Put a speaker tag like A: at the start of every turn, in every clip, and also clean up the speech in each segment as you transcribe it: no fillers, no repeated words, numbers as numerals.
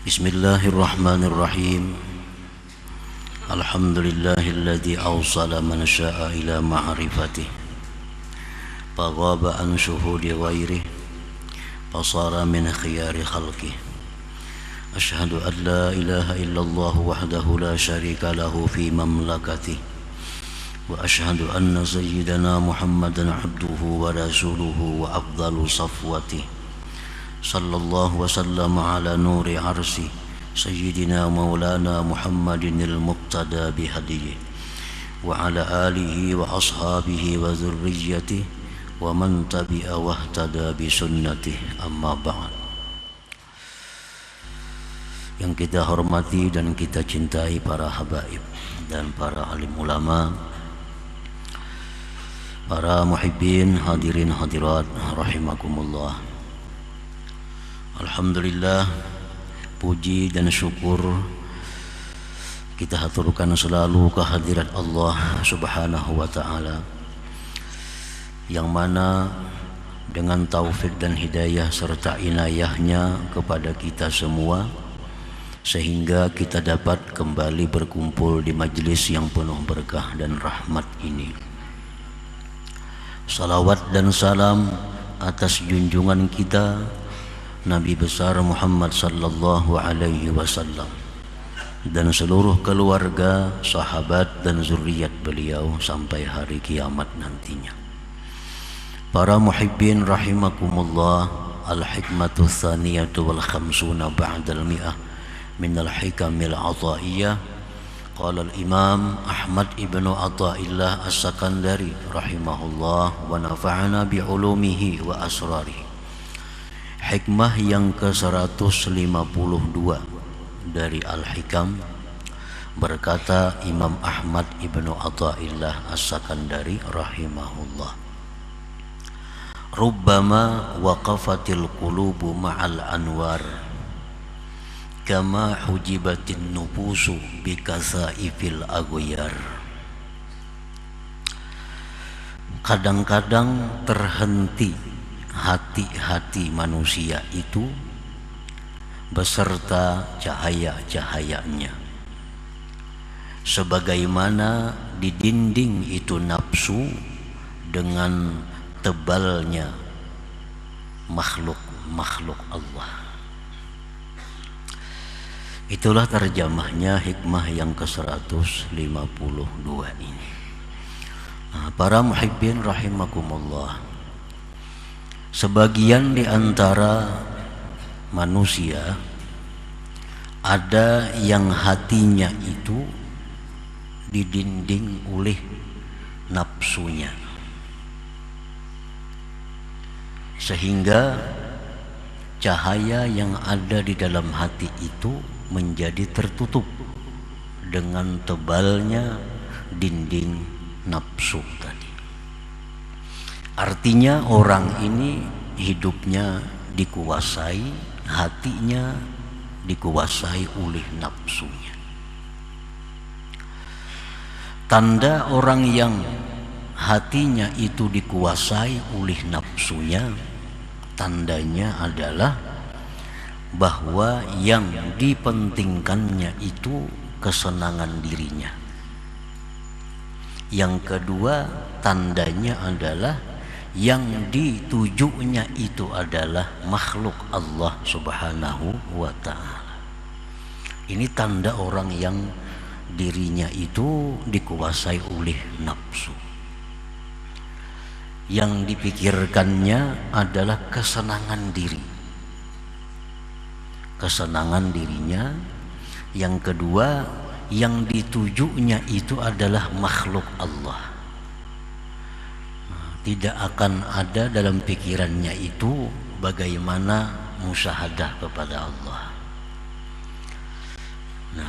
A: Bismillahirrahmanirrahim. Alhamdulillahilladzi awsala man syaa ila ma'rifatih faghaba an syuhudi ghairih fasara min khiyari khalqih. Ashhadu an la ilaha illallah wahdahu la syarika lahu fi mamlakatih wa ashhadu anna sayyidana Muhammadan abduhu wa rasuluhu wa afdalu safwatih. Sallallahu wasallam ala nuri arsi Sayyidina maulana Muhammadinil muqtada bihadiyih wa ala alihi wa ashabihi wa zurriyyatih wa man tabi'a wahtada bisunnatih, amma ba'd. Yang kita hormati dan kita cintai para habaib dan para alim ulama, para muhibbin, hadirin hadirat rahimakumullah. Alhamdulillah, puji dan syukur kita haturkan selalu kehadirat Allah Subhanahu wa ta'ala, yang mana dengan taufik dan hidayah serta inayahnya kepada kita semua, sehingga kita dapat kembali berkumpul di majlis yang penuh berkah dan rahmat ini. Salawat dan salam atas junjungan kita Nabi besar Muhammad sallallahu alaihi wasallam dan seluruh keluarga, sahabat dan zuriat beliau sampai hari kiamat nantinya. Para muhibbin rahimakumullah, al-hikmatu tsaniyatu wal khamsuna ba'dal mi'ah min al-hikamil ataiyah. Qala al-imam Ahmad ibnu Athaillah as-Sakandari rahimahullah wa nafa'ana bi'ulumihi wa asrarihi. Hikmah yang ke-152 dari Al-Hikam, berkata Imam Ahmad ibnu Athaillah as-Sakandari rahimahullah, rubbama waqafatil qulubu ma'al anwar kama hujibatin nufusu bikasaifil aghyar. Kadang-kadang terhenti hati-hati manusia itu beserta cahaya-cahayanya, sebagaimana didinding itu nafsu dengan tebalnya makhluk Allah. Itulah terjemahnya hikmah yang ke-152 ini. Para muhibbin rahimakumullah, sebagian di antara manusia ada yang hatinya itu didinding oleh nafsunya, sehingga cahaya yang ada di dalam hati itu menjadi tertutup dengan tebalnya dinding nafsu tadi. Artinya orang ini hidupnya dikuasai, hatinya dikuasai oleh nafsunya. Tanda orang yang hatinya itu dikuasai oleh nafsunya, tandanya adalah bahwa yang dipentingkannya itu kesenangan dirinya. Yang kedua, tandanya adalah yang ditujunya itu adalah makhluk Allah Subhanahu wa ta'ala. Ini tanda orang yang dirinya itu dikuasai oleh nafsu. Yang dipikirkannya adalah kesenangan diri, kesenangan dirinya. Yang kedua, yang ditujunya itu adalah makhluk Allah. Tidak akan ada dalam pikirannya itu bagaimana musyahadah kepada Allah.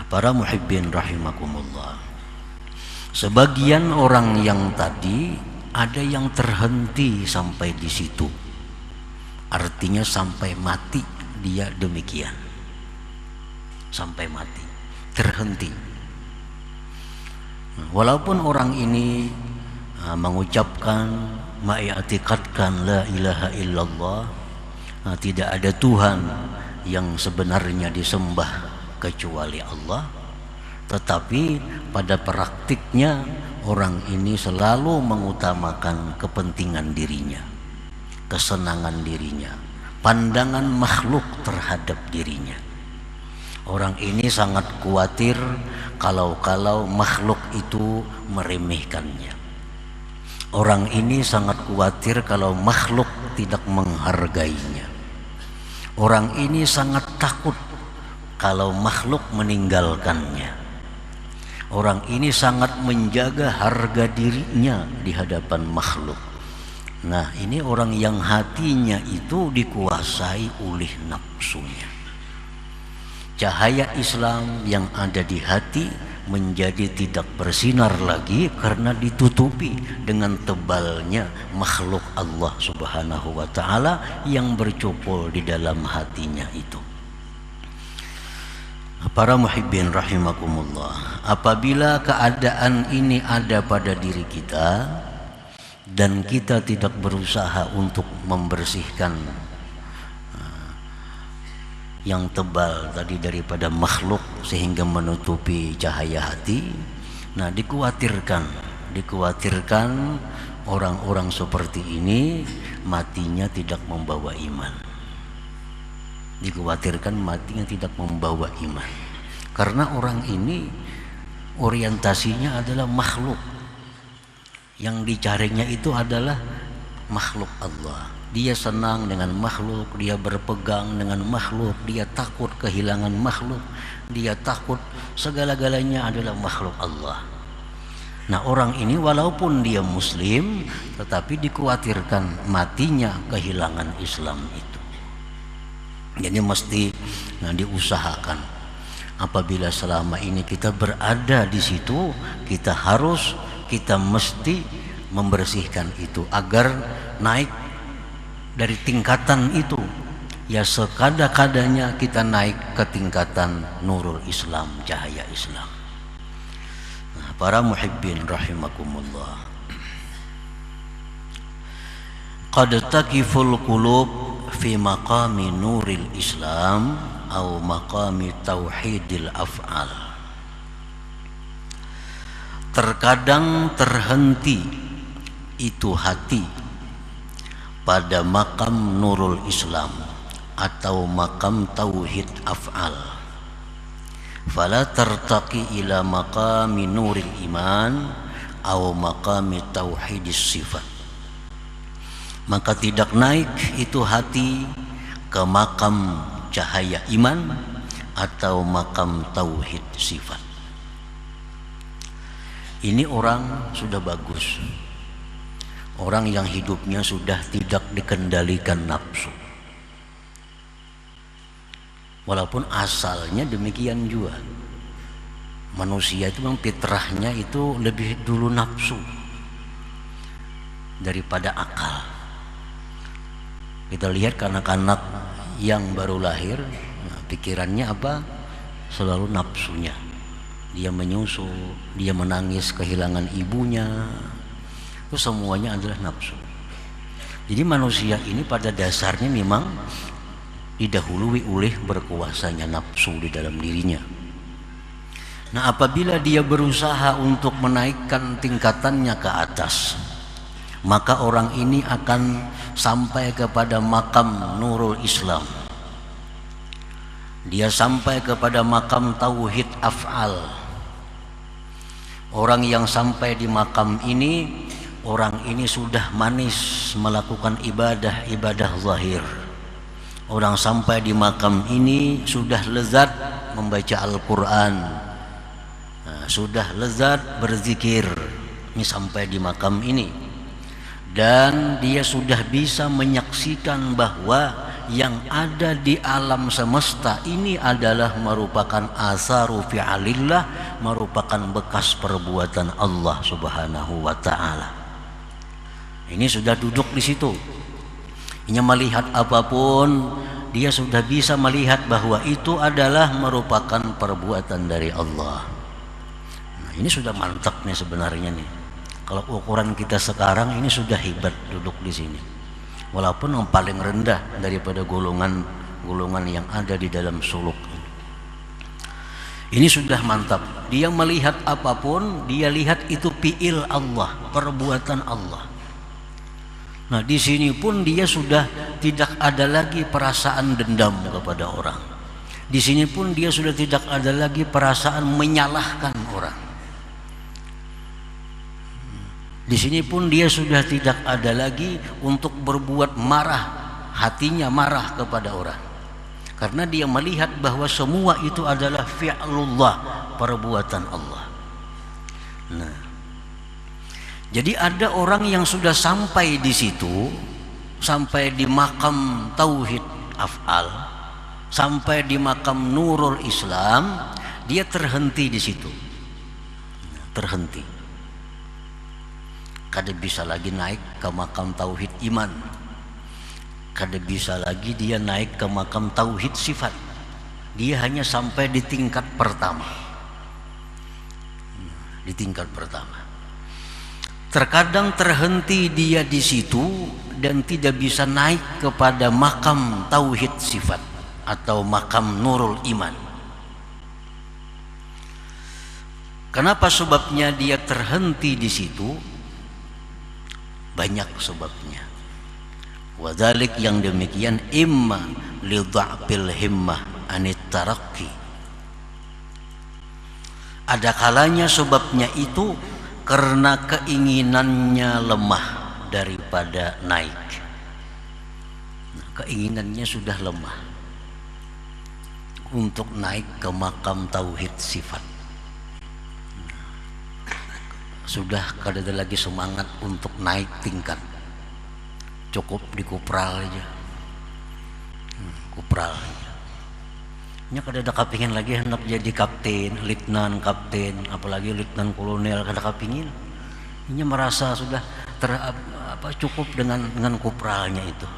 A: Para muhibbin rahimakumullah, sebagian orang yang tadi ada yang terhenti sampai di situ, artinya sampai mati dia demikian, sampai mati terhenti. Walaupun orang ini mengucapkan, mengi'tikadkan la ilaha illallah, tidak ada Tuhan yang sebenarnya disembah kecuali Allah, tetapi pada praktiknya orang ini selalu mengutamakan kepentingan dirinya, kesenangan dirinya, pandangan makhluk terhadap dirinya. Orang ini sangat khawatir kalau makhluk itu meremehkannya. Orang ini sangat khawatir kalau makhluk tidak menghargainya. Orang ini sangat takut kalau makhluk meninggalkannya. Orang ini sangat menjaga harga dirinya di hadapan makhluk. Nah, ini orang yang hatinya itu dikuasai oleh nafsunya. Cahaya Islam yang ada di hati menjadi tidak bersinar lagi karena ditutupi dengan tebalnya makhluk Allah Subhanahu wa ta'ala yang bercokol di dalam hatinya itu. Para muhibbin rahimakumullah, apabila keadaan ini ada pada diri kita dan kita tidak berusaha untuk membersihkan yang tebal tadi daripada makhluk sehingga menutupi cahaya hati, nah dikhawatirkan orang-orang seperti ini matinya tidak membawa iman. Dikhawatirkan matinya tidak membawa iman karena orang ini orientasinya adalah makhluk, yang dicarinya itu adalah makhluk Allah. Dia senang dengan makhluk, dia berpegang dengan makhluk, dia takut kehilangan makhluk, dia takut segala-galanya adalah makhluk Allah. Nah, orang ini walaupun dia muslim tetapi dikhawatirkan matinya kehilangan Islam itu. Jadi mesti diusahakan. Apabila selama ini kita berada di situ, kita mesti membersihkan itu agar naik dari tingkatan itu. Ya sekada-kadanya kita naik ke tingkatan nurul Islam, cahaya Islam. Nah, para muhibbin rahimakumullah, qad taqiful qulub fi maqami nuril Islam atau maqami tauhidil af'al. Terkadang terhenti itu hati pada makam nurul Islam atau makam tauhid af'al. Fala tartaqi ila maqami nuril iman atau maqami tauhidis sifat. Maka tidak naik itu hati ke makam cahaya iman atau makam tauhid sifat. Ini orang sudah bagus, orang yang hidupnya sudah tidak dikendalikan nafsu. Walaupun asalnya demikian juga, manusia itu memang fitrahnya itu lebih dulu nafsu daripada akal. Kita lihat anak-anak yang baru lahir, pikirannya apa? Selalu nafsunya. Dia menyusu, dia menangis kehilangan ibunya, itu semuanya adalah nafsu. Jadi manusia ini pada dasarnya memang didahului oleh berkuasanya nafsu di dalam dirinya. Nah, apabila dia berusaha untuk menaikkan tingkatannya ke atas, maka orang ini akan sampai kepada makam nurul Islam. Dia sampai kepada makam tauhid af'al. Orang yang sampai di makam ini, orang ini sudah manis melakukan ibadah zahir. Orang sampai di makam ini sudah lezat membaca Al-Quran, sudah lezat berzikir. Ini sampai di makam ini, dan dia sudah bisa menyaksikan bahwa yang ada di alam semesta ini adalah merupakan asaru fi'alillah, merupakan bekas perbuatan Allah Subhanahu wa ta'ala. Ini sudah duduk di situ. Ini melihat apapun, dia sudah bisa melihat bahwa itu adalah merupakan perbuatan dari Allah. Nah, ini sudah mantap nih sebenarnya nih. Kalau ukuran kita sekarang ini sudah hebat duduk di sini. Walaupun yang paling rendah daripada golongan gulungan yang ada di dalam suluk. Ini sudah mantap. Dia melihat apapun, dia lihat itu fi'il Allah, perbuatan Allah. Nah, di sini pun dia sudah tidak ada lagi perasaan dendam kepada orang. Di sini pun dia sudah tidak ada lagi perasaan menyalahkan orang. Di sini pun dia sudah tidak ada lagi untuk berbuat marah, hatinya marah kepada orang. Karena dia melihat bahwa semua itu adalah fi'lullah, perbuatan Allah. Nah, jadi ada orang yang sudah sampai di situ, sampai di makam tauhid af'al, sampai di makam nurul Islam, dia terhenti di situ. Terhenti. Kada bisa lagi naik ke makam tauhid iman. Kada bisa lagi dia naik ke makam tauhid sifat. Dia hanya sampai di tingkat pertama. Di tingkat pertama. Terkadang terhenti dia di situ dan tidak bisa naik kepada makam tauhid sifat atau makam nurul iman. Kenapa sebabnya dia terhenti di situ? Banyak sebabnya. Wadhalik yang demikian imma li dha'fil himmah anit tarakki. Ada kalanya sebabnya itu karena keinginannya lemah daripada naik. Nah, keinginannya sudah lemah untuk naik ke makam tauhid sifat. Sudah kada ada lagi semangat untuk naik tingkat. Cukup di kupral aja. Kupral aja. Nya kada ada kapingin lagi hendak jadi kapten, letnan, kapten, apalagi letnan kolonel, kada kapingin. Nya merasa sudah cukup dengan kupralnya itu.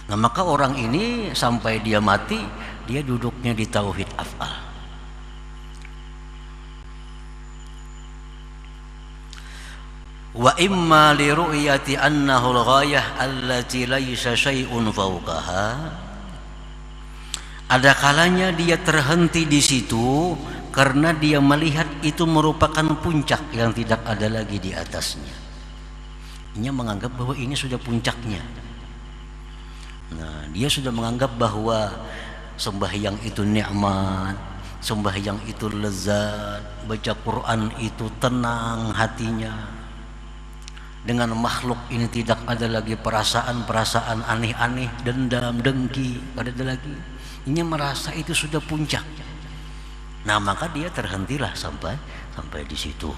A: Nah, maka orang ini sampai dia mati, dia duduknya di tauhid af'al. Wa imma li ru'yati annahu al-ghayah allati laysa syai'un fawqaha. Ada kalanya dia terhenti di situ karena dia melihat itu merupakan puncak yang tidak ada lagi di atasnya. Dia menganggap bahwa ini sudah puncaknya. Nah, dia sudah menganggap bahwa sembahyang itu nikmat, sembahyang itu lezat, baca Quran itu tenang hatinya. Dengan makhluk ini tidak ada lagi perasaan-perasaan aneh-aneh, dendam, dengki, tidak ada lagi. Ini merasa itu sudah puncak. Nah, maka dia terhentilah sampai di situ.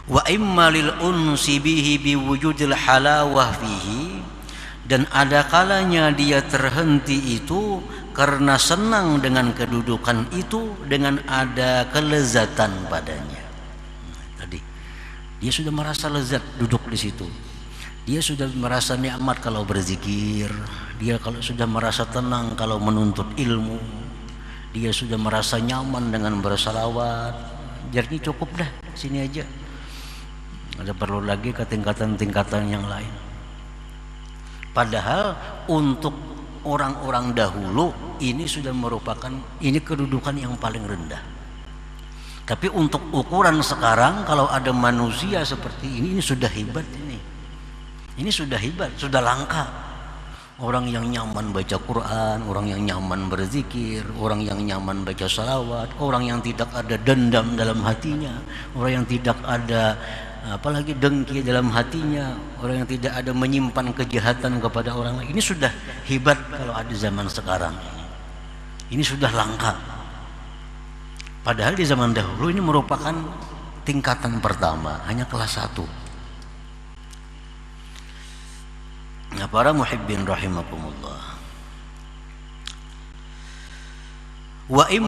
A: Wa imma lil unsi bihi biwujudil halawah fihi, dan ada kalanya dia terhenti itu karena senang dengan kedudukan itu, dengan ada kelezatan padanya. Tadi dia sudah merasa lezat duduk di situ. Dia sudah merasa nikmat kalau berzikir. Dia kalau sudah merasa tenang kalau menuntut ilmu. Dia sudah merasa nyaman dengan bersalawat. Jadi cukup dah, sini aja. Ada perlu lagi ke tingkatan-tingkatan yang lain. Padahal untuk orang-orang dahulu ini sudah merupakan kedudukan yang paling rendah. Tapi untuk ukuran sekarang, kalau ada manusia seperti ini sudah hebat ini. Ini sudah hebat, sudah langka. Orang yang nyaman baca Quran, orang yang nyaman berzikir, orang yang nyaman baca salawat, orang yang tidak ada dendam dalam hatinya, orang yang tidak ada apalagi dengki dalam hatinya, orang yang tidak ada menyimpan kejahatan kepada orang lain. Ini sudah hebat kalau ada zaman sekarang. Ini sudah langka. Padahal di zaman dahulu ini merupakan tingkatan pertama, hanya kelas 1. Nah, para muhibbin rahimakumullah. Wa